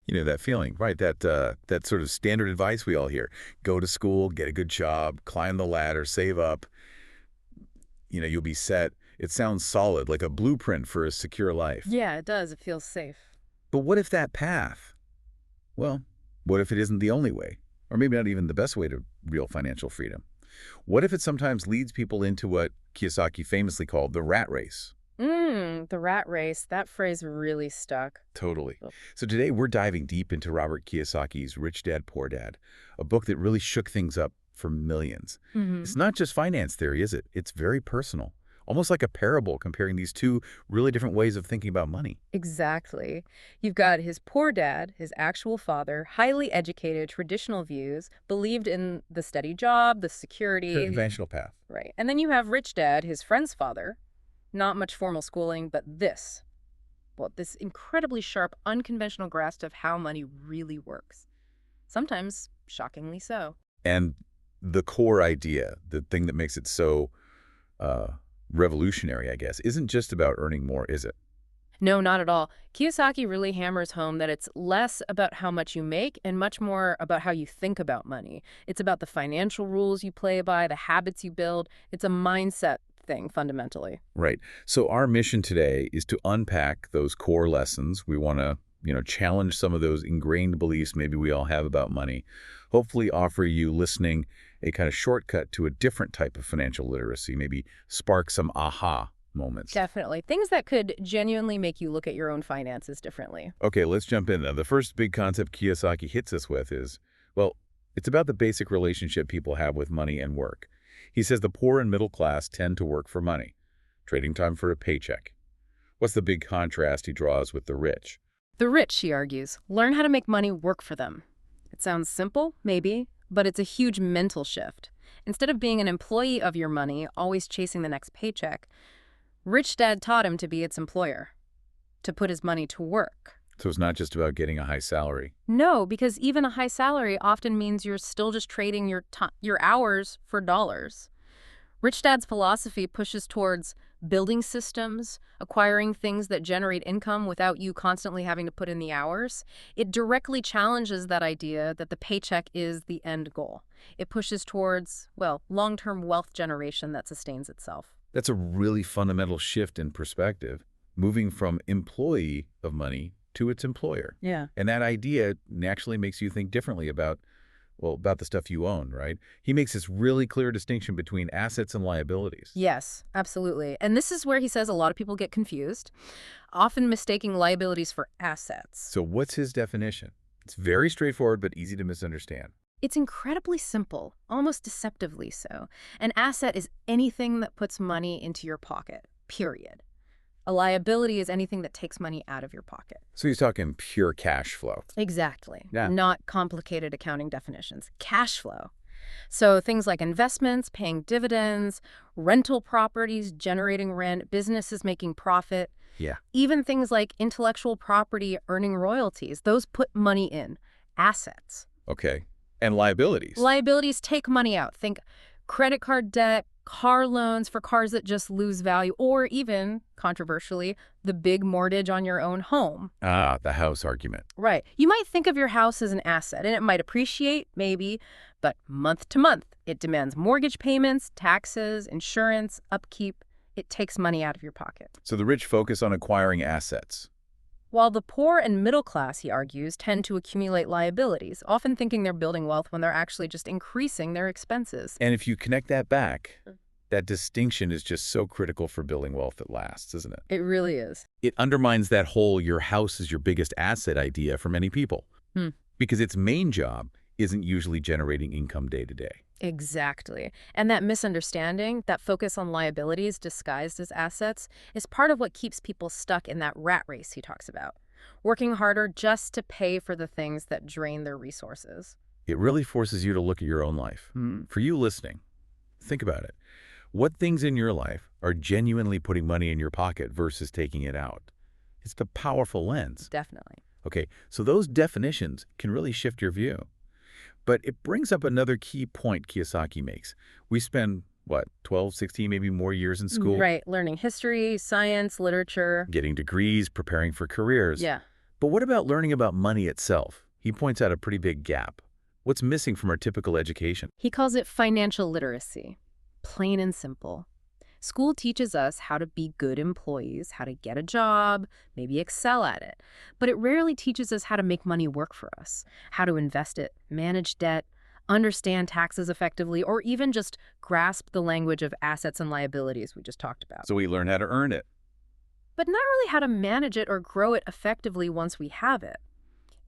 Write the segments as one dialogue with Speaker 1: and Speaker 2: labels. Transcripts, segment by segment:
Speaker 1: You know that feeling, right? That sort of standard advice we all hear. Go to school, get a good job, climb the ladder, save up, you'll be set. It sounds solid, like a blueprint for a secure life.
Speaker 2: Yeah, it does. It feels safe.
Speaker 1: But what if that path, well, what if it isn't the only way? Or maybe not even the best way to real financial freedom? What if it sometimes leads people into what Kiyosaki famously called the rat race?
Speaker 2: The rat race. That phrase really stuck.
Speaker 1: Totally.
Speaker 2: Oh.
Speaker 1: So today we're diving deep into Robert Kiyosaki's Rich Dad, Poor Dad, a book that really shook things up for millions.
Speaker 2: Hmm.
Speaker 1: It's not just finance theory, is it? It's very personal, almost like a parable comparing these two really different ways of thinking about money.
Speaker 2: Exactly. You've got his poor dad, his actual father, highly educated, traditional views, believed in the steady job, the security.
Speaker 1: Conventional path.
Speaker 2: Right. And then you have rich dad, his friend's father, not much formal schooling, but this incredibly sharp, unconventional grasp of how money really works. Sometimes shockingly so.
Speaker 1: And the core idea, the thing that makes it so uh, revolutionary, I guess, isn't just about earning more, is it?
Speaker 2: No, not at all. Kiyosaki really hammers home that it's less about how much you make and much more about how you think about money. It's about the financial rules you play by, the habits you build. It's a mindset thing, fundamentally.
Speaker 1: Right. So our mission today is to unpack those core lessons. We want to, challenge some of those ingrained beliefs maybe we all have about money. Hopefully offer you listening a kind of shortcut to a different type of financial literacy, maybe spark some aha moments.
Speaker 2: Definitely. Things that could genuinely make you look at your own finances differently.
Speaker 1: Okay, let's jump in. Now, the first big concept Kiyosaki hits us with is, well, it's about the basic relationship people have with money and work. He says the poor and middle class tend to work for money, trading time for a paycheck. What's the big contrast he draws with the rich?
Speaker 2: The rich, she argues, learn how to make money work for them. It sounds simple, maybe, but it's a huge mental shift. Instead of being an employee of your money, always chasing the next paycheck, Rich Dad taught him to be its employer, to put his money to work.
Speaker 1: So it's not just about getting a high salary.
Speaker 2: No, because even a high salary often means you're still just trading your hours for dollars. Rich Dad's philosophy pushes towards building systems, acquiring things that generate income without you constantly having to put in the hours. It directly challenges that idea that the paycheck is the end goal. It pushes towards, well, long-term wealth generation that sustains itself.
Speaker 1: That's a really fundamental shift in perspective, moving from employee of money to its employer.
Speaker 2: Yeah.
Speaker 1: And that idea naturally makes you think differently about the stuff you own, right? He makes this really clear distinction between assets and liabilities.
Speaker 2: Yes, absolutely. And this is where he says a lot of people get confused, often mistaking liabilities for assets.
Speaker 1: So what's his definition? It's very straightforward but easy to misunderstand.
Speaker 2: It's incredibly simple, almost deceptively so. An asset is anything that puts money into your pocket, period. A liability is anything that takes money out of your pocket.
Speaker 1: So he's talking pure cash flow.
Speaker 2: Exactly.
Speaker 1: Yeah.
Speaker 2: Not complicated accounting definitions. Cash flow. So things like investments, paying dividends, rental properties, generating rent, businesses making profit.
Speaker 1: Yeah.
Speaker 2: Even things like intellectual property earning royalties, those put money in. Assets.
Speaker 1: Okay. And liabilities.
Speaker 2: Liabilities take money out. Think credit card debt, car loans for cars that just lose value, or even, controversially, the big mortgage on your own home.
Speaker 1: The house argument.
Speaker 2: Right. You might think of your house as an asset, and it might appreciate, maybe, but month to month, it demands mortgage payments, taxes, insurance, upkeep. It takes money out of your pocket.
Speaker 1: So the rich focus on acquiring assets.
Speaker 2: While the poor and middle class, he argues, tend to accumulate liabilities, often thinking they're building wealth when they're actually just increasing their expenses.
Speaker 1: And if you connect that back, that distinction is just so critical for building wealth that lasts, isn't it?
Speaker 2: It really is.
Speaker 1: It undermines that whole your house is your biggest asset idea for many people. Because its main job isn't usually generating income day to day.
Speaker 2: Exactly. And that misunderstanding, that focus on liabilities disguised as assets, is part of what keeps people stuck in that rat race he talks about, working harder just to pay for the things that drain their resources.
Speaker 1: It really forces you to look at your own life. For you listening, think about it. What things in your life are genuinely putting money in your pocket versus taking it out? It's the powerful lens.
Speaker 2: Definitely.
Speaker 1: Okay, so those definitions can really shift your view. But it brings up another key point Kiyosaki makes. We spend, 12, 16, maybe more years in school?
Speaker 2: Right. Learning history, science, literature.
Speaker 1: Getting degrees, preparing for careers.
Speaker 2: Yeah.
Speaker 1: But what about learning about money itself? He points out a pretty big gap. What's missing from our typical education?
Speaker 2: He calls it financial literacy. Plain and simple. School teaches us how to be good employees, how to get a job, maybe excel at it. But it rarely teaches us how to make money work for us, how to invest it, manage debt, understand taxes effectively, or even just grasp the language of assets and liabilities we just talked about.
Speaker 1: So we learn how to earn it.
Speaker 2: But not really how to manage it or grow it effectively once we have it.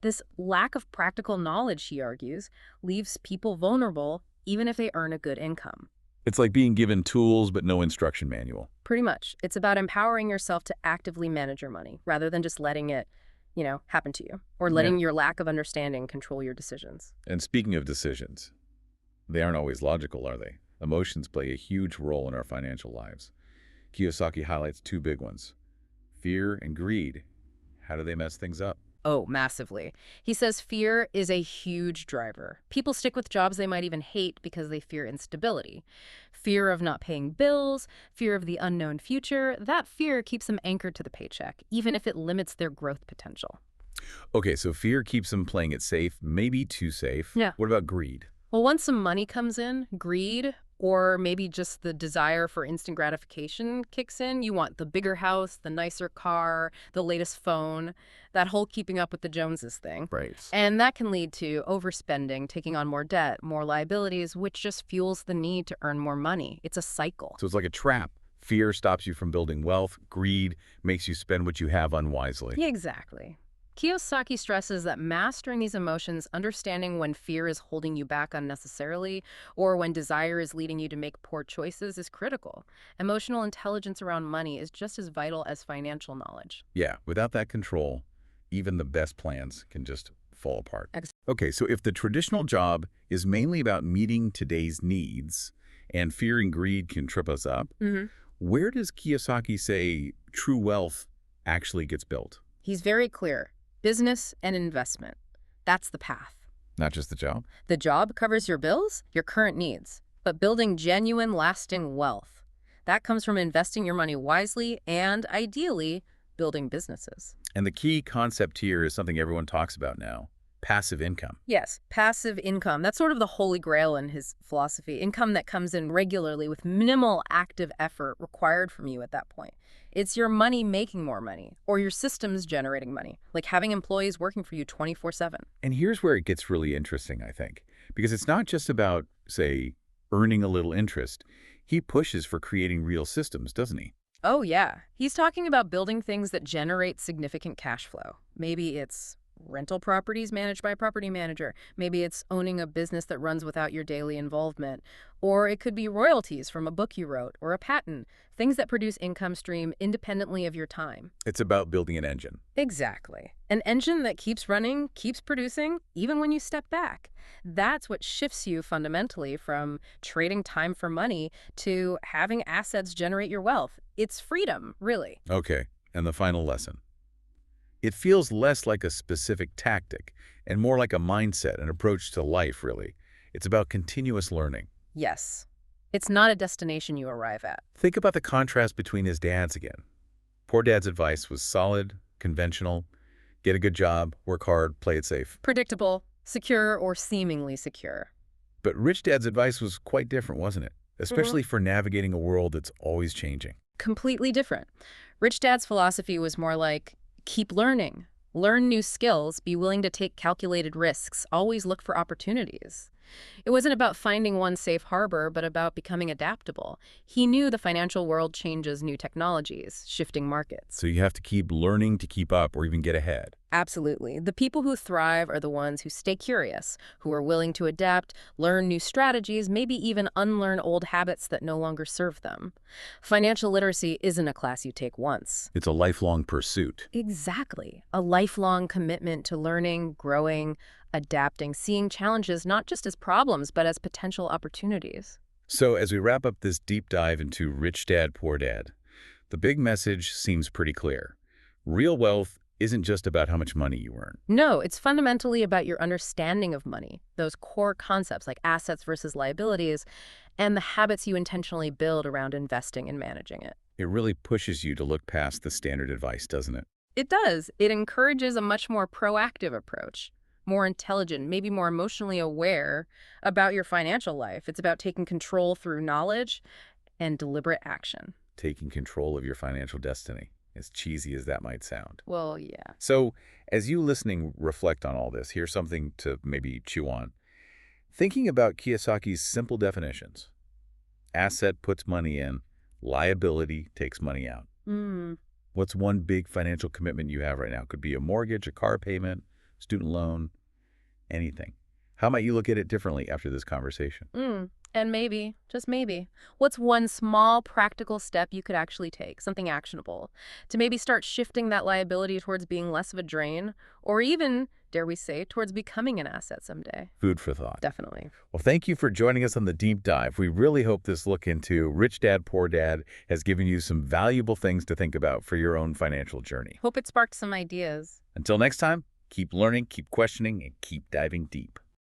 Speaker 2: This lack of practical knowledge, he argues, leaves people vulnerable even if they earn a good income.
Speaker 1: It's like being given tools but no instruction manual.
Speaker 2: Pretty much. It's about empowering yourself to actively manage your money rather than just letting it, happen to you or letting your lack of understanding control your decisions.
Speaker 1: And speaking of decisions, they aren't always logical, are they? Emotions play a huge role in our financial lives. Kiyosaki highlights two big ones: fear and greed. How do they mess things up?
Speaker 2: Oh, massively. He says fear is a huge driver. People stick with jobs they might even hate because they fear instability. Fear of not paying bills, fear of the unknown future. That fear keeps them anchored to the paycheck, even if it limits their growth potential.
Speaker 1: Okay, so fear keeps them playing it safe, maybe too safe.
Speaker 2: Yeah.
Speaker 1: What about greed?
Speaker 2: Well, once some money comes in, greed, or maybe just the desire for instant gratification kicks in. You want the bigger house, the nicer car, the latest phone, that whole keeping up with the Joneses thing.
Speaker 1: Right.
Speaker 2: And that can lead to overspending, taking on more debt, more liabilities, which just fuels the need to earn more money. It's a cycle.
Speaker 1: So it's like a trap. Fear stops you from building wealth. Greed makes you spend what you have unwisely.
Speaker 2: Yeah, exactly. Kiyosaki stresses that mastering these emotions, understanding when fear is holding you back unnecessarily, or when desire is leading you to make poor choices, is critical. Emotional intelligence around money is just as vital as financial knowledge.
Speaker 1: Yeah, without that control, even the best plans can just fall apart. Okay, so if the traditional job is mainly about meeting today's needs and fear and greed can trip us up, where does Kiyosaki say true wealth actually gets built?
Speaker 2: He's very clear. Business and investment. That's the path.
Speaker 1: Not just the job?
Speaker 2: The job covers your bills, your current needs, but building genuine, lasting wealth. That comes from investing your money wisely and, ideally, building businesses.
Speaker 1: And the key concept here is something everyone talks about now: passive income.
Speaker 2: Yes, passive income. That's sort of the holy grail in his philosophy. Income that comes in regularly with minimal active effort required from you at that point. It's your money making more money, or your systems generating money, like having employees working for you 24/7.
Speaker 1: And here's where it gets really interesting, I think, because it's not just about, say, earning a little interest. He pushes for creating real systems, doesn't he?
Speaker 2: Oh, yeah. He's talking about building things that generate significant cash flow. Maybe it's rental properties managed by a property manager. Maybe it's owning a business that runs without your daily involvement. Or it could be royalties from a book you wrote or a patent, things that produce income stream independently of your time.
Speaker 1: It's about building an engine.
Speaker 2: Exactly. An engine that keeps running, keeps producing, even when you step back. That's what shifts you fundamentally from trading time for money to having assets generate your wealth. It's freedom, really.
Speaker 1: Okay, and the final lesson. It feels less like a specific tactic and more like a mindset, an approach to life, really. It's about continuous learning.
Speaker 2: Yes. It's not a destination you arrive at.
Speaker 1: Think about the contrast between his dads again. Poor dad's advice was solid, conventional: get a good job, work hard, play it safe.
Speaker 2: Predictable, secure, or seemingly secure.
Speaker 1: But rich dad's advice was quite different, wasn't it? Especially for navigating a world that's always changing.
Speaker 2: Completely different. Rich Dad's philosophy was more like, keep learning, learn new skills, be willing to take calculated risks, always look for opportunities. It wasn't about finding one safe harbor, but about becoming adaptable. He knew the financial world changes new technologies, shifting markets.
Speaker 1: So you have to keep learning to keep up or even get ahead.
Speaker 2: Absolutely. The people who thrive are the ones who stay curious, who are willing to adapt, learn new strategies, maybe even unlearn old habits that no longer serve them. Financial literacy isn't a class you take once.
Speaker 1: It's a lifelong pursuit.
Speaker 2: Exactly. A lifelong commitment to learning, growing, adapting, seeing challenges not just as problems, but as potential opportunities.
Speaker 1: So as we wrap up this deep dive into Rich Dad, Poor Dad, the big message seems pretty clear. Real wealth isn't just about how much money you earn.
Speaker 2: No, it's fundamentally about your understanding of money, those core concepts like assets versus liabilities, and the habits you intentionally build around investing and managing it.
Speaker 1: It really pushes you to look past the standard advice, doesn't it?
Speaker 2: It does. It encourages a much more proactive approach, more intelligent, maybe more emotionally aware about your financial life. It's about taking control through knowledge and deliberate action.
Speaker 1: Taking control of your financial destiny, as cheesy as that might sound.
Speaker 2: Well, yeah.
Speaker 1: So, as you listening reflect on all this, here's something to maybe chew on. Thinking about Kiyosaki's simple definitions. Asset puts money in, liability takes money out.
Speaker 2: Mm.
Speaker 1: What's one big financial commitment you have right now? Could be a mortgage, a car payment, student loan, anything. How might you look at it differently after this conversation?
Speaker 2: And maybe, just maybe, what's one small practical step you could actually take, something actionable, to maybe start shifting that liability towards being less of a drain, or even, dare we say, towards becoming an asset someday?
Speaker 1: Food for thought.
Speaker 2: Definitely.
Speaker 1: Well, thank you for joining us on the deep dive. We really hope this look into Rich Dad, Poor Dad has given you some valuable things to think about for your own financial journey.
Speaker 2: Hope it sparked some ideas.
Speaker 1: Until next time, keep learning, keep questioning, and keep diving deep.